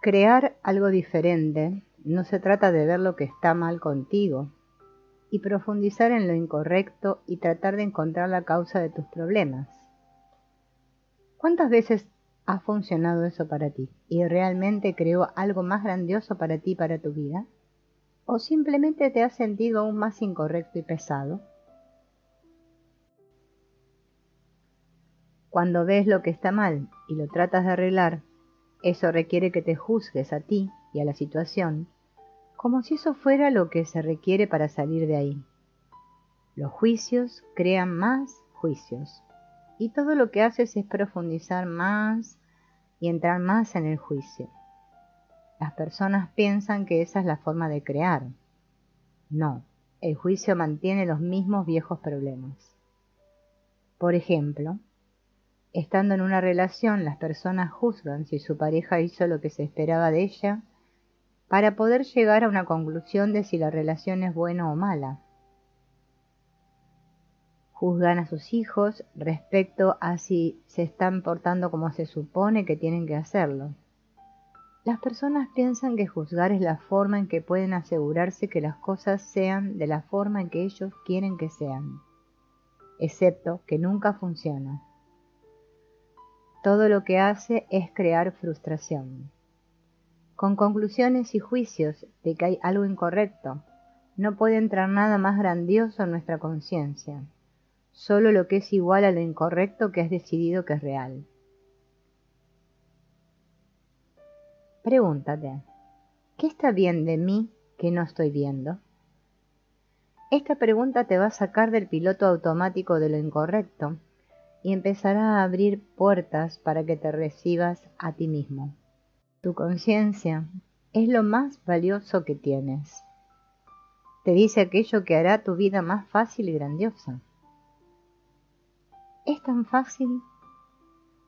Crear algo diferente no se trata de ver lo que está mal contigo y profundizar en lo incorrecto y tratar de encontrar la causa de tus problemas. ¿Cuántas veces ha funcionado eso para ti y realmente creó algo más grandioso para ti y para tu vida? ¿O simplemente te has sentido aún más incorrecto y pesado? Cuando ves lo que está mal y lo tratas de arreglar, eso requiere que te juzgues a ti y a la situación, como si eso fuera lo que se requiere para salir de ahí. Los juicios crean más juicios, y todo lo que haces es profundizar más y entrar más en el juicio. Las personas piensan que esa es la forma de crear. No, el juicio mantiene los mismos viejos problemas. Por ejemplo, estando en una relación, las personas juzgan si su pareja hizo lo que se esperaba de ella para poder llegar a una conclusión de si la relación es buena o mala. Juzgan a sus hijos respecto a si se están portando como se supone que tienen que hacerlo. Las personas piensan que juzgar es la forma en que pueden asegurarse que las cosas sean de la forma en que ellos quieren que sean, excepto que nunca funciona. Todo lo que hace es crear frustración. Con conclusiones y juicios de que hay algo incorrecto, no puede entrar nada más grandioso en nuestra conciencia, solo lo que es igual a lo incorrecto que has decidido que es real. Pregúntate, ¿qué está bien de mí que no estoy viendo? Esta pregunta te va a sacar del piloto automático de lo incorrecto y empezará a abrir puertas para que te recibas a ti mismo. Tu conciencia es lo más valioso que tienes. Te dice aquello que hará tu vida más fácil y grandiosa. Es tan fácil.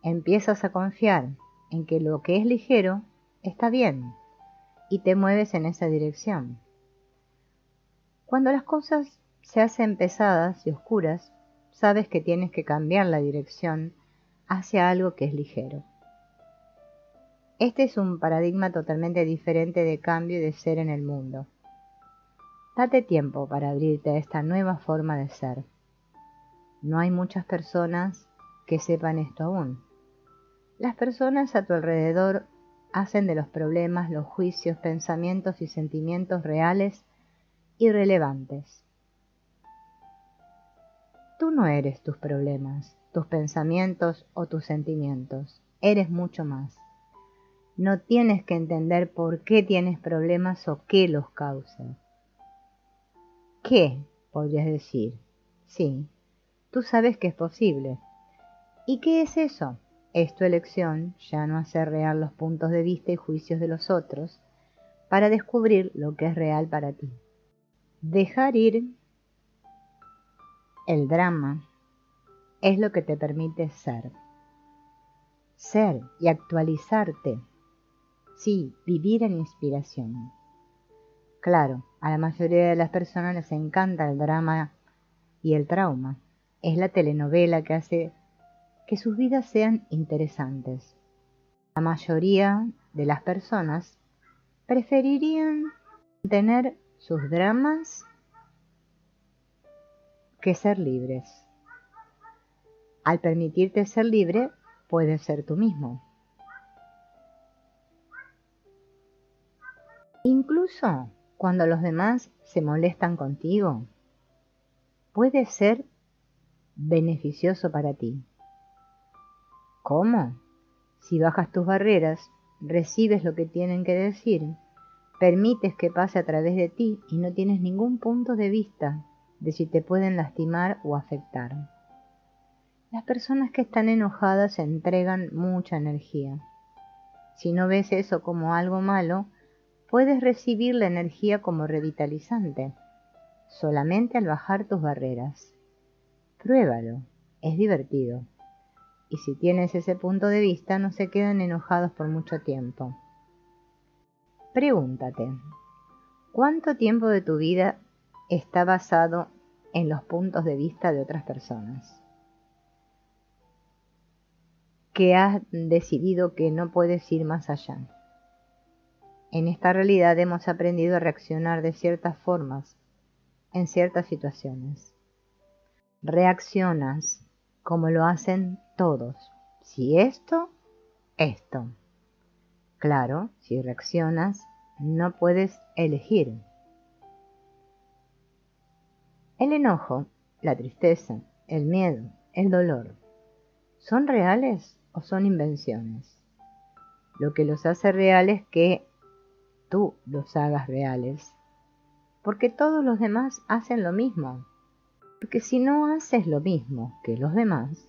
Empiezas a confiar en que lo que es ligero está bien y te mueves en esa dirección. Cuando las cosas se hacen pesadas y oscuras, sabes que tienes que cambiar la dirección hacia algo que es ligero. Este es un paradigma totalmente diferente de cambio y de ser en el mundo. Date tiempo para abrirte a esta nueva forma de ser. No hay muchas personas que sepan esto aún. Las personas a tu alrededor hacen de los problemas, los juicios, pensamientos y sentimientos reales y relevantes. Tú no eres tus problemas, tus pensamientos o tus sentimientos. Eres mucho más. No tienes que entender por qué tienes problemas o qué los causa. ¿Qué? Podrías decir. Sí, tú sabes que es posible. ¿Y qué es eso? Es tu elección ya no hacer real los puntos de vista y juicios de los otros para descubrir lo que es real para ti. Dejar ir el drama es lo que te permite ser. Ser y actualizarte. Sí, vivir en inspiración. Claro, a la mayoría de las personas les encanta el drama y el trauma. Es la telenovela que hace que sus vidas sean interesantes. La mayoría de las personas preferirían tener sus dramas que ser libres. Al permitirte ser libre, puedes ser tú mismo. Incluso cuando los demás se molestan contigo, puede ser beneficioso para ti. ¿Cómo? Si bajas tus barreras, recibes lo que tienen que decir, permites que pase a través de ti y no tienes ningún punto de vista de si te pueden lastimar o afectar. Las personas que están enojadas entregan mucha energía. Si no ves eso como algo malo, puedes recibir la energía como revitalizante, solamente al bajar tus barreras. Pruébalo, es divertido. Y si tienes ese punto de vista, no se quedan enojados por mucho tiempo. Pregúntate, ¿cuánto tiempo de tu vida está basado en los puntos de vista de otras personas? Que has decidido que no puedes ir más allá. En esta realidad hemos aprendido a reaccionar de ciertas formas en ciertas situaciones. Reaccionas como lo hacen todos. Si esto, esto. Claro, si reaccionas, no puedes elegir. El enojo, la tristeza, el miedo, el dolor, ¿son reales o son invenciones? Lo que los hace reales es que tú los hagas reales, porque todos los demás hacen lo mismo. Porque si no haces lo mismo que los demás,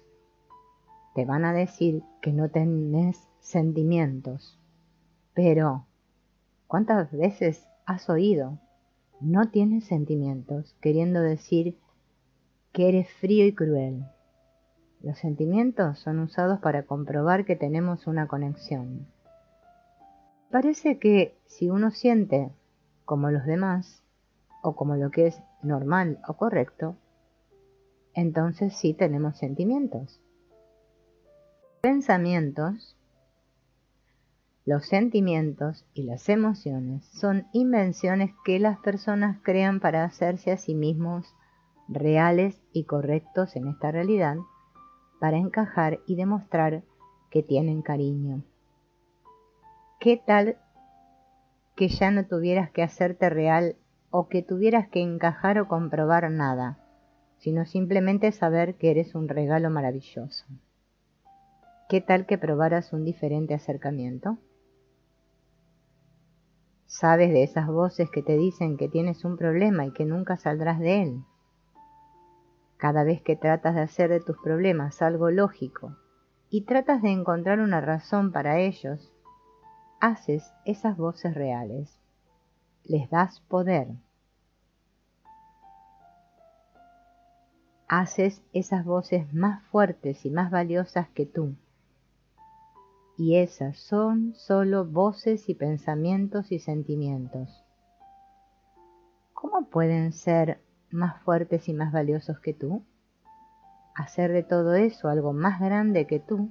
te van a decir que no tenés sentimientos. Pero, ¿cuántas veces has oído no tienes sentimientos, queriendo decir que eres frío y cruel? Los sentimientos son usados para comprobar que tenemos una conexión. Parece que si uno siente como los demás, o como lo que es normal o correcto, entonces sí tenemos sentimientos. Pensamientos, los sentimientos y las emociones son invenciones que las personas crean para hacerse a sí mismos reales y correctos en esta realidad, para encajar y demostrar que tienen cariño. ¿Qué tal que ya no tuvieras que hacerte real o que tuvieras que encajar o comprobar nada, sino simplemente saber que eres un regalo maravilloso? ¿Qué tal que probaras un diferente acercamiento? ¿Sabes de esas voces que te dicen que tienes un problema y que nunca saldrás de él? Cada vez que tratas de hacer de tus problemas algo lógico y tratas de encontrar una razón para ellos, haces esas voces reales. Les das poder. Haces esas voces más fuertes y más valiosas que tú. Y esas son solo voces y pensamientos y sentimientos. ¿Cómo pueden ser más fuertes y más valiosos que tú? Hacer de todo eso algo más grande que tú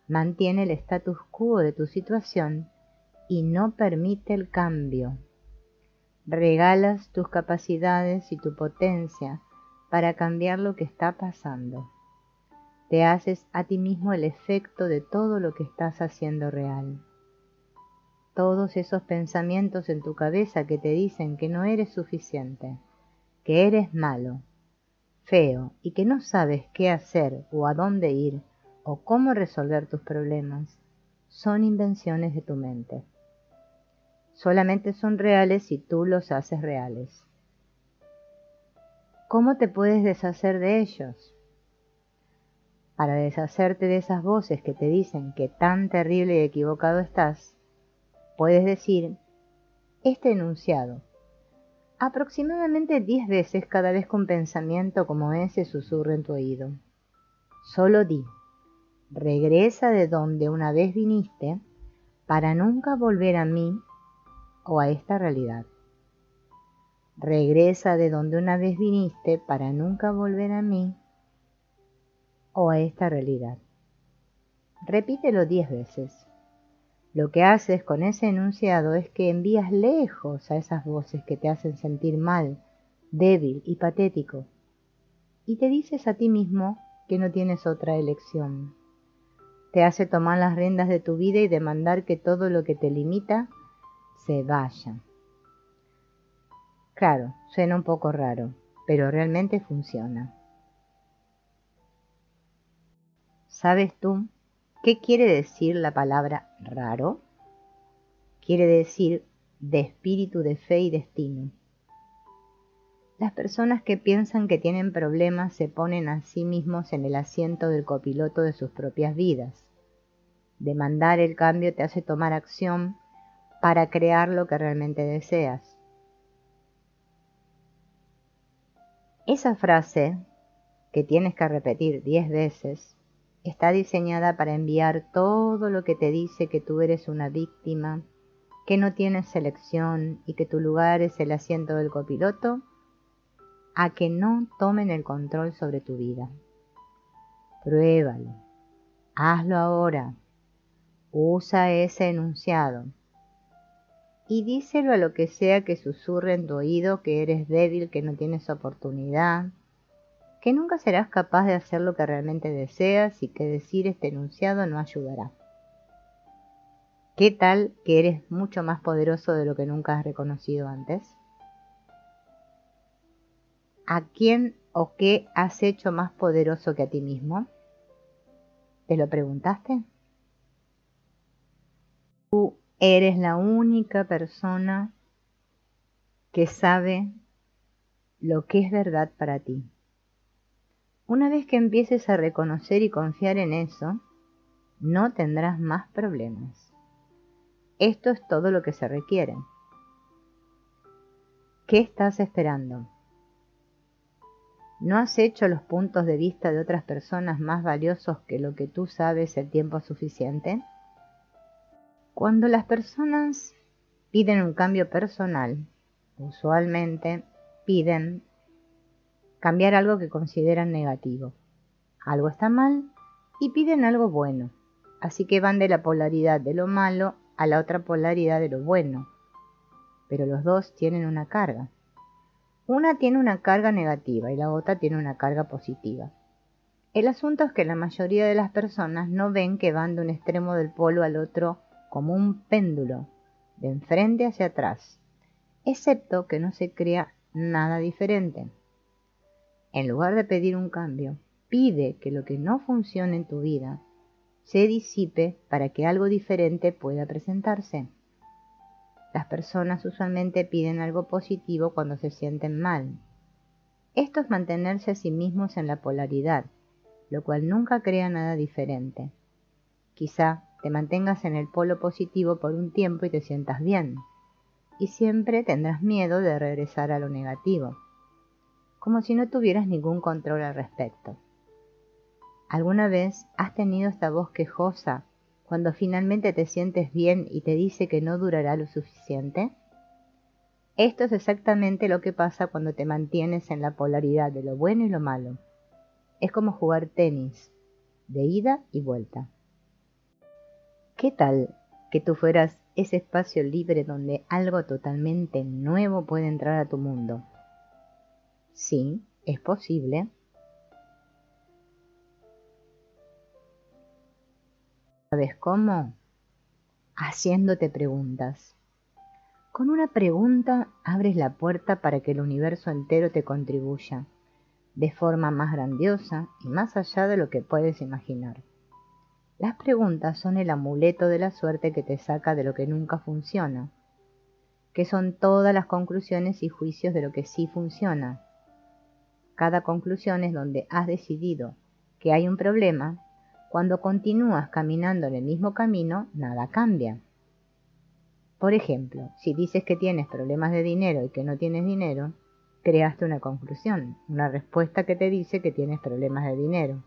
mantiene el status quo de tu situación y no permite el cambio. Regalas tus capacidades y tu potencia para cambiar lo que está pasando. Te haces a ti mismo el efecto de todo lo que estás haciendo real. Todos esos pensamientos en tu cabeza que te dicen que no eres suficiente, que eres malo, feo y que no sabes qué hacer o a dónde ir o cómo resolver tus problemas, son invenciones de tu mente. Solamente son reales si tú los haces reales. ¿Cómo te puedes deshacer de ellos? Para deshacerte de esas voces que te dicen que tan terrible y equivocado estás, puedes decir este enunciado aproximadamente 10 veces cada vez que un pensamiento como ese susurra en tu oído. Solo di, regresa de donde una vez viniste para nunca volver a mí o a esta realidad. Regresa de donde una vez viniste para nunca volver a mí o a esta realidad. Repítelo 10 veces. Lo que haces con ese enunciado es que envías lejos a esas voces que te hacen sentir mal, débil y patético, y te dices a ti mismo que no tienes otra elección. Te hace tomar las riendas de tu vida y demandar que todo lo que te limita se vaya. Claro, suena un poco raro, pero realmente funciona. ¿Sabes tú qué quiere decir la palabra raro? Quiere decir de espíritu de fe y destino. Las personas que piensan que tienen problemas se ponen a sí mismos en el asiento del copiloto de sus propias vidas. Demandar el cambio te hace tomar acción para crear lo que realmente deseas. Esa frase, que tienes que repetir 10 veces, está diseñada para enviar todo lo que te dice que tú eres una víctima, que no tienes selección y que tu lugar es el asiento del copiloto, a que no tomen el control sobre tu vida. Pruébalo, hazlo ahora, usa ese enunciado. y díselo a lo que sea que susurre en tu oído que eres débil, que no tienes oportunidad, que nunca serás capaz de hacer lo que realmente deseas y que decir este enunciado no ayudará. ¿Qué tal que eres mucho más poderoso de lo que nunca has reconocido antes? ¿A quién o qué has hecho más poderoso que a ti mismo? ¿Te lo preguntaste? Tú eres la única persona que sabe lo que es verdad para ti. Una vez que empieces a reconocer y confiar en eso, no tendrás más problemas. Esto es todo lo que se requiere. ¿Qué estás esperando? ¿No has hecho los puntos de vista de otras personas más valiosos que lo que tú sabes el tiempo suficiente? Cuando las personas piden un cambio personal, usualmente piden cambiar algo que consideran negativo. Algo está mal y piden algo bueno. Así que van de la polaridad de lo malo a la otra polaridad de lo bueno. Pero los dos tienen una carga. Una tiene una carga negativa y la otra tiene una carga positiva. El asunto es que la mayoría de las personas no ven que van de un extremo del polo al otro como un péndulo, de enfrente hacia atrás, excepto que no se crea nada diferente. En lugar de pedir un cambio, pide que lo que no funcione en tu vida se disipe para que algo diferente pueda presentarse. Las personas usualmente piden algo positivo cuando se sienten mal. Esto es mantenerse a sí mismos en la polaridad, lo cual nunca crea nada diferente. Quizá te mantengas en el polo positivo por un tiempo y te sientas bien, y siempre tendrás miedo de regresar a lo negativo, como si no tuvieras ningún control al respecto. ¿Alguna vez has tenido esta voz quejosa cuando finalmente te sientes bien y te dice que no durará lo suficiente? Esto es exactamente lo que pasa cuando te mantienes en la polaridad de lo bueno y lo malo. Es como jugar tenis, de ida y vuelta. ¿Qué tal que tú fueras ese espacio libre donde algo totalmente nuevo puede entrar a tu mundo? Sí, es posible. ¿Sabes cómo? Haciéndote preguntas. Con una pregunta abres la puerta para que el universo entero te contribuya, de forma más grandiosa y más allá de lo que puedes imaginar. Las preguntas son el amuleto de la suerte que te saca de lo que nunca funciona, que son todas las conclusiones y juicios de lo que sí funciona. Cada conclusión es donde has decidido que hay un problema. Cuando continúas caminando en el mismo camino, nada cambia. Por ejemplo, si dices que tienes problemas de dinero y que no tienes dinero, creaste una conclusión, una respuesta que te dice que tienes problemas de dinero.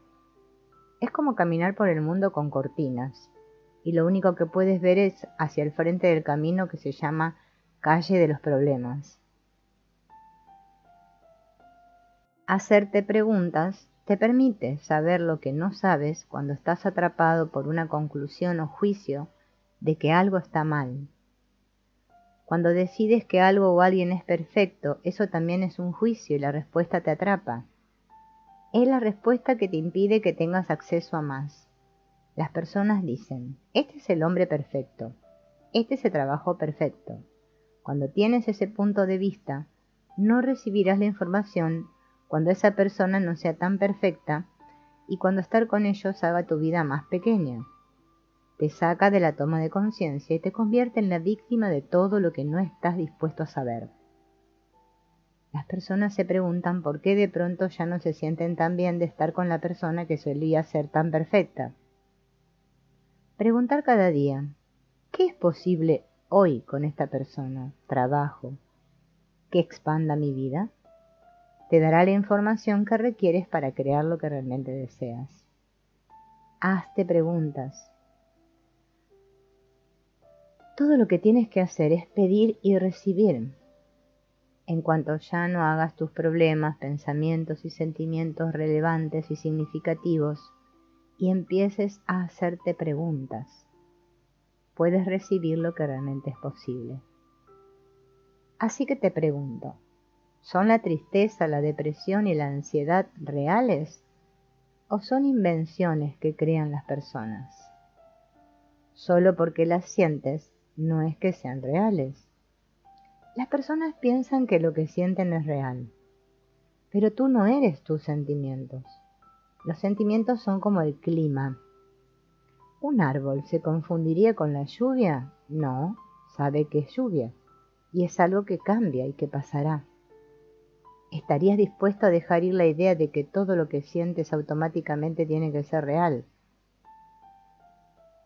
Es como caminar por el mundo con cortinas, y lo único que puedes ver es hacia el frente del camino que se llama calle de los problemas. Hacerte preguntas te permite saber lo que no sabes cuando estás atrapado por una conclusión o juicio de que algo está mal. Cuando decides que algo o alguien es perfecto, eso también es un juicio y la respuesta te atrapa. Es la respuesta que te impide que tengas acceso a más. Las personas dicen, este es el hombre perfecto, este es el trabajo perfecto. Cuando tienes ese punto de vista, no recibirás la información cuando esa persona no sea tan perfecta y cuando estar con ellos haga tu vida más pequeña. Te saca de la toma de conciencia y te convierte en la víctima de todo lo que no estás dispuesto a saber. Las personas se preguntan por qué de pronto ya no se sienten tan bien de estar con la persona que solía ser tan perfecta. Preguntar cada día, ¿qué es posible hoy con esta persona, trabajo, que expanda mi vida? Te dará la información que requieres para crear lo que realmente deseas. Hazte preguntas. Todo lo que tienes que hacer es pedir y recibir. En cuanto ya no hagas tus problemas, pensamientos y sentimientos relevantes y significativos y empieces a hacerte preguntas, puedes recibir lo que realmente es posible. Así que te pregunto, ¿son la tristeza, la depresión y la ansiedad reales? ¿O son invenciones que crean las personas? Solo porque las sientes no es que sean reales. Las personas piensan que lo que sienten es real, pero tú no eres tus sentimientos. Los sentimientos son como el clima. ¿Un árbol se confundiría con la lluvia? No, sabe que es lluvia, y es algo que cambia y que pasará. ¿Estarías dispuesto a dejar ir la idea de que todo lo que sientes automáticamente tiene que ser real?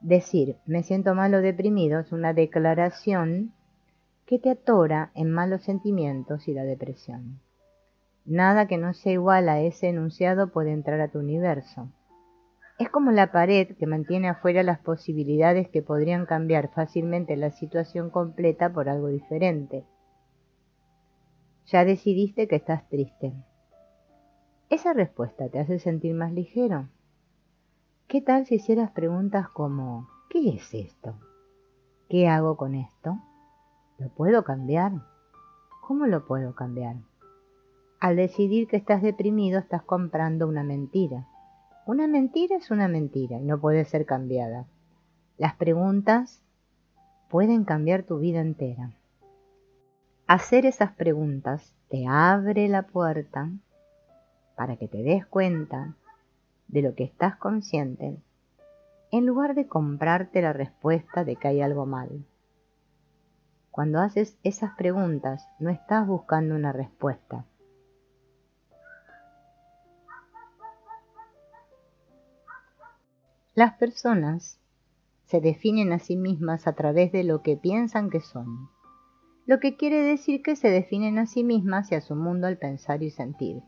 Decir, me siento mal o deprimido es una declaración que te atora en malos sentimientos y la depresión. Nada que no sea igual a ese enunciado puede entrar a tu universo. Es como la pared que mantiene afuera las posibilidades que podrían cambiar fácilmente la situación completa por algo diferente. Ya decidiste que estás triste. ¿Esa respuesta te hace sentir más ligero? ¿Qué tal si hicieras preguntas como, ¿qué es esto? ¿Qué hago con esto? ¿Lo puedo cambiar? ¿Cómo lo puedo cambiar? Al decidir que estás deprimido, estás comprando una mentira. Una mentira es una mentira y no puede ser cambiada. Las preguntas pueden cambiar tu vida entera. Hacer esas preguntas te abre la puerta para que te des cuenta de lo que estás consciente, en lugar de comprarte la respuesta de que hay algo mal. Cuando haces esas preguntas, no estás buscando una respuesta. Las personas se definen a sí mismas a través de lo que piensan que son, lo que quiere decir que se definen a sí mismas y a su mundo al pensar y sentir.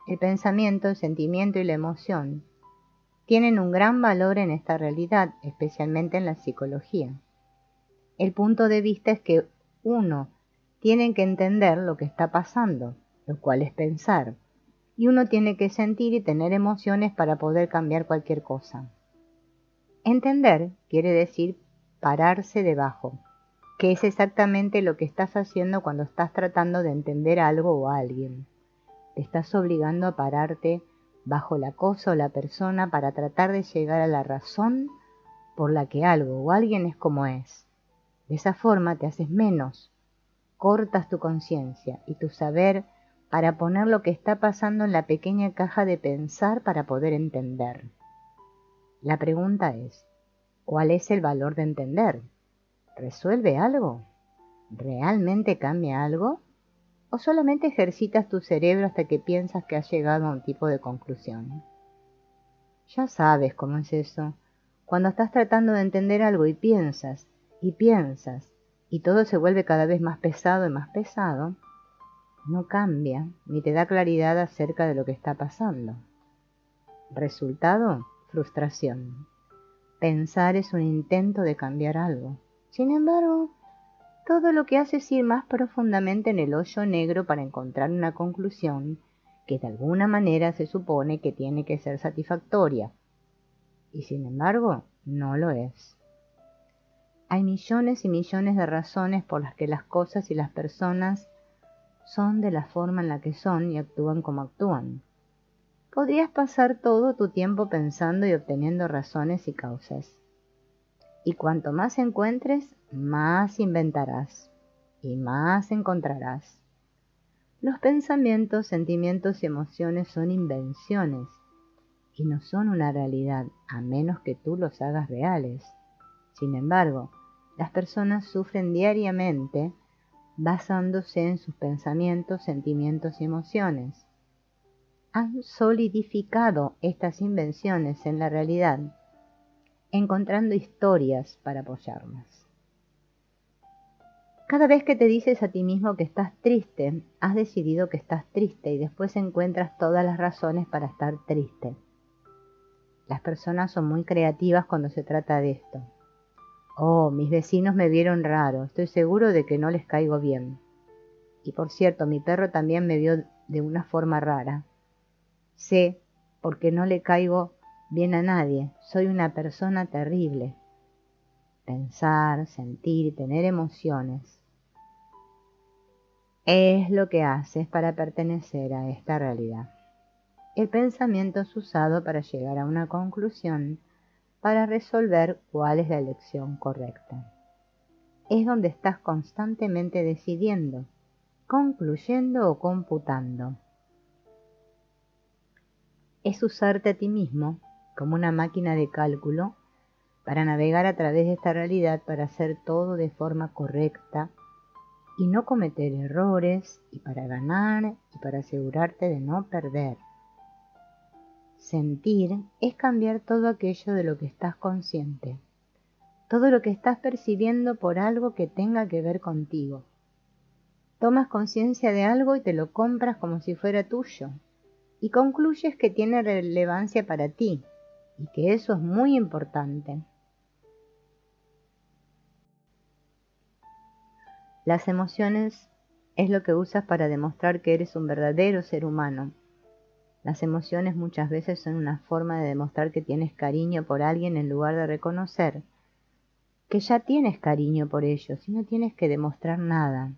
El pensamiento, el sentimiento y la emoción tienen un gran valor en esta realidad, especialmente en la psicología. El punto de vista es que uno tiene que entender lo que está pasando, lo cual es pensar, y uno tiene que sentir y tener emociones para poder cambiar cualquier cosa. Entender quiere decir pararse debajo, que es exactamente lo que estás haciendo cuando estás tratando de entender algo o a alguien. Te estás obligando a pararte bajo la cosa o la persona para tratar de llegar a la razón por la que algo o alguien es como es. De esa forma te haces menos, cortas tu conciencia y tu saber para poner lo que está pasando en la pequeña caja de pensar para poder entender. La pregunta es, ¿cuál es el valor de entender? ¿Resuelve algo? ¿Realmente cambia algo? ¿O solamente ejercitas tu cerebro hasta que piensas que has llegado a un tipo de conclusión? Ya sabes cómo es eso. Cuando estás tratando de entender algo y piensas, y todo se vuelve cada vez más pesado y más pesado, no cambia ni te da claridad acerca de lo que está pasando. Resultado, frustración. Pensar es un intento de cambiar algo. Sin embargo, todo lo que hace es ir más profundamente en el hoyo negro para encontrar una conclusión que de alguna manera se supone que tiene que ser satisfactoria. Y sin embargo, no lo es. Hay millones y millones de razones por las que las cosas y las personas son de la forma en la que son y actúan como actúan. Podrías pasar todo tu tiempo pensando y obteniendo razones y causas. Y cuanto más encuentres, más inventarás y más encontrarás. Los pensamientos, sentimientos y emociones son invenciones y no son una realidad a menos que tú los hagas reales. Sin embargo, las personas sufren diariamente basándose en sus pensamientos, sentimientos y emociones. Han solidificado estas invenciones en la realidad, encontrando historias para apoyarlas. Cada vez que te dices a ti mismo que estás triste, has decidido que estás triste y después encuentras todas las razones para estar triste. Las personas son muy creativas cuando se trata de esto. Oh, mis vecinos me vieron raro, estoy seguro de que no les caigo bien. Y por cierto, mi perro también me vio de una forma rara. Sé, porque no le caigo bien a nadie, soy una persona terrible. Pensar, sentir, tener emociones. es lo que haces para pertenecer a esta realidad. El pensamiento es usado para llegar a una conclusión, para resolver cuál es la elección correcta. Es donde estás constantemente decidiendo, concluyendo o computando. Es usarte a ti mismo como una máquina de cálculo para navegar a través de esta realidad, para hacer todo de forma correcta y no cometer errores, y para ganar y para asegurarte de no perder. Sentir es cambiar todo aquello de lo que estás consciente, todo lo que estás percibiendo por algo que tenga que ver contigo. Tomas conciencia de algo y te lo compras como si fuera tuyo, y concluyes que tiene relevancia para ti, y que eso es muy importante. Las emociones es lo que usas para demostrar que eres un verdadero ser humano. Las emociones muchas veces son una forma de demostrar que tienes cariño por alguien en lugar de reconocer que ya tienes cariño por ellos y no tienes que demostrar nada.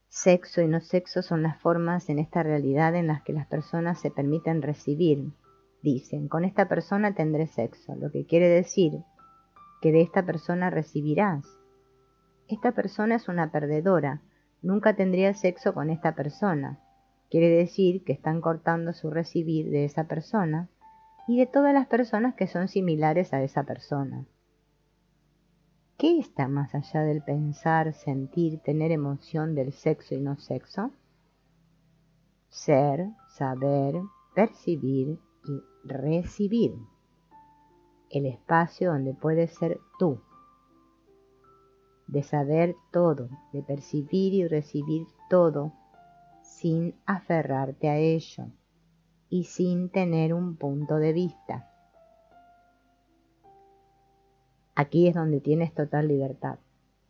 Sexo y no sexo son las formas en esta realidad en las que las personas se permiten recibir. Dicen, con esta persona tendré sexo, lo que quiere decir que de esta persona recibirás. Esta persona es una perdedora, nunca tendría sexo con esta persona. Quiere decir que están cortando su recibir de esa persona y de todas las personas que son similares a esa persona. ¿Qué está más allá del pensar, sentir, tener emoción del sexo y no sexo? Ser, saber, percibir y recibir. El espacio donde puedes ser tú. De saber todo, de percibir y recibir todo, sin aferrarte a ello y sin tener un punto de vista. Aquí es donde tienes total libertad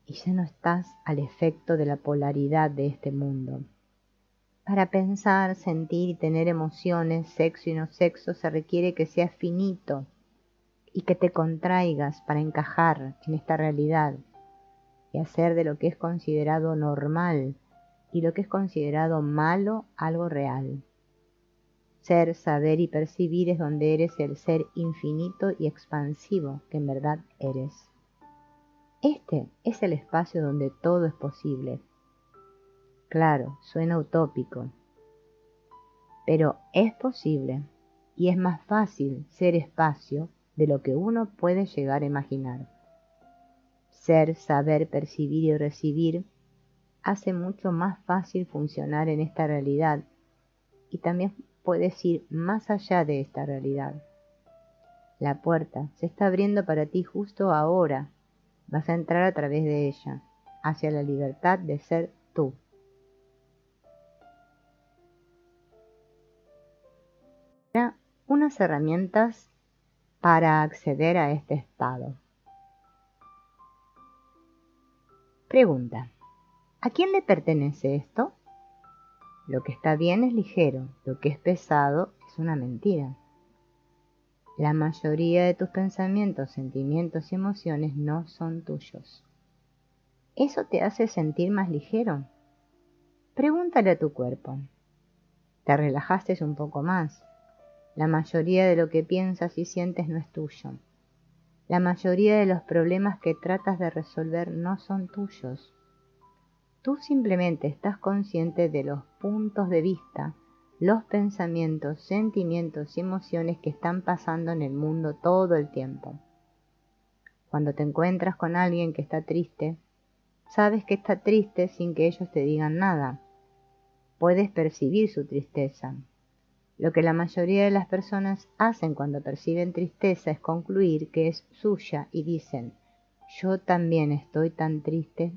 y ya no estás al efecto de la polaridad de este mundo. Para pensar, sentir y tener emociones, sexo y no sexo, se requiere que seas finito y que te contraigas para encajar en esta realidad y hacer de lo que es considerado normal y lo que es considerado malo algo real. Ser, saber y percibir es donde eres el ser infinito y expansivo que en verdad eres. Este es el espacio donde todo es posible. Claro, suena utópico, pero es posible y es más fácil ser espacio de lo que uno puede llegar a imaginar. Ser, saber, percibir y recibir hace mucho más fácil funcionar en esta realidad y también puedes ir más allá de esta realidad. La puerta se está abriendo para ti justo ahora. Vas a entrar a través de ella, hacia la libertad de ser tú. Ahora, unas herramientas para acceder a este estado. Pregunta: ¿a quién le pertenece esto? Lo que está bien es ligero, lo que es pesado es una mentira. La mayoría de tus pensamientos, sentimientos y emociones no son tuyos. ¿Eso te hace sentir más ligero? Pregúntale a tu cuerpo. ¿Te relajaste un poco más? La mayoría de lo que piensas y sientes no es tuyo. La mayoría de los problemas que tratas de resolver no son tuyos. Tú simplemente estás consciente de los puntos de vista, los pensamientos, sentimientos y emociones que están pasando en el mundo todo el tiempo. Cuando te encuentras con alguien que está triste, sabes que está triste sin que ellos te digan nada. Puedes percibir su tristeza. Lo que la mayoría de las personas hacen cuando perciben tristeza es concluir que es suya y dicen, yo también estoy tan triste.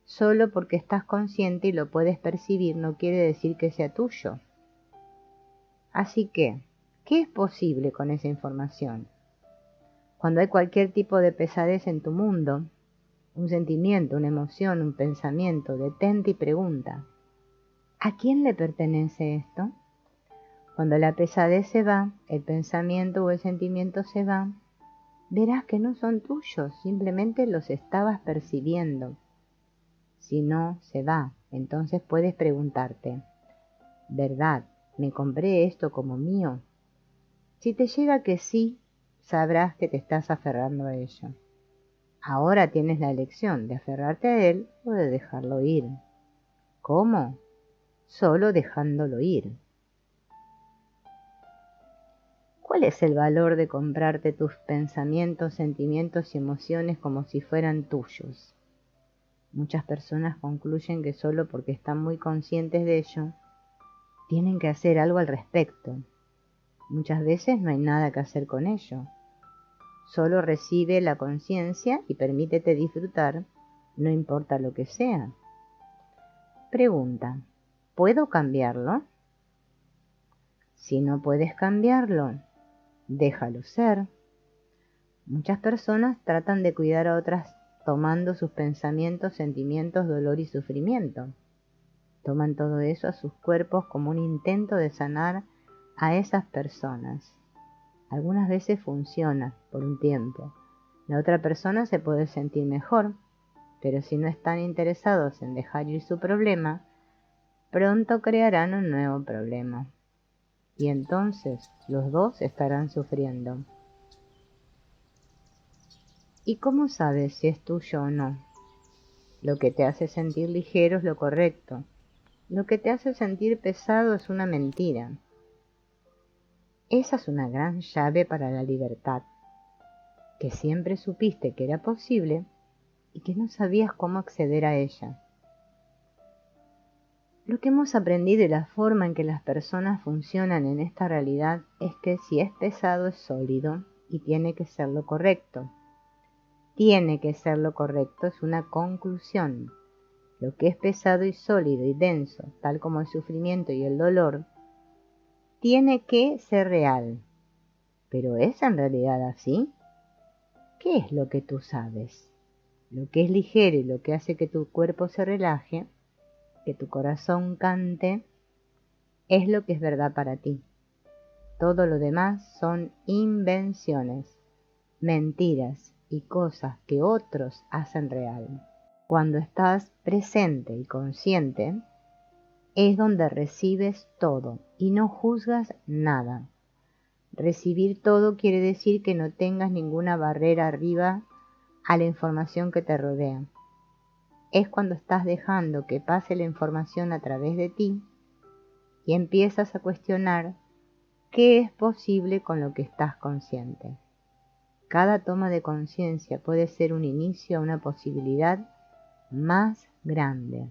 Solo porque estás consciente y lo puedes percibir no quiere decir que sea tuyo. Así que, ¿qué es posible con esa información? Cuando hay cualquier tipo de pesadez en tu mundo, un sentimiento, una emoción, un pensamiento, detente y pregunta, ¿a quién le pertenece esto? Cuando la pesadez se va, el pensamiento o el sentimiento se va, verás que no son tuyos, simplemente los estabas percibiendo. Si no, se va. Entonces puedes preguntarte, ¿verdad? ¿Me compré esto como mío? Si te llega que sí, sabrás que te estás aferrando a ello. Ahora tienes la elección de aferrarte a él o de dejarlo ir. ¿Cómo? Solo dejándolo ir. ¿Cuál es el valor de comprarte tus pensamientos, sentimientos y emociones como si fueran tuyos? Muchas personas concluyen que solo porque están muy conscientes de ello, tienen que hacer algo al respecto. Muchas veces no hay nada que hacer con ello. Solo recibe la conciencia y permítete disfrutar, no importa lo que sea. Pregunta, ¿puedo cambiarlo? Si no puedes cambiarlo, déjalo ser. Muchas personas tratan de cuidar a otras tomando sus pensamientos, sentimientos, dolor y sufrimiento. Toman todo eso a sus cuerpos como un intento de sanar a esas personas. Algunas veces funciona por un tiempo. La otra persona se puede sentir mejor, pero si no están interesados en dejar ir su problema, pronto crearán un nuevo problema. Y entonces los dos estarán sufriendo. ¿Y cómo sabes si es tuyo o no? Lo que te hace sentir ligero es lo correcto. Lo que te hace sentir pesado es una mentira. Esa es una gran llave para la libertad, que siempre supiste que era posible y que no sabías cómo acceder a ella. Lo que hemos aprendido y la forma en que las personas funcionan en esta realidad es que si es pesado es sólido y tiene que ser lo correcto. Tiene que ser lo correcto es una conclusión. Lo que es pesado y sólido y denso, tal como el sufrimiento y el dolor, tiene que ser real. ¿Pero es en realidad así? ¿Qué es lo que tú sabes? Lo que es ligero y lo que hace que tu cuerpo se relaje, que tu corazón cante, es lo que es verdad para ti. Todo lo demás son invenciones, mentiras y cosas que otros hacen real. Cuando estás presente y consciente, es donde recibes todo y no juzgas nada. Recibir todo quiere decir que no tengas ninguna barrera arriba a la información que te rodea. Es cuando estás dejando que pase la información a través de ti y empiezas a cuestionar qué es posible con lo que estás consciente. Cada toma de conciencia puede ser un inicio a una posibilidad más grande.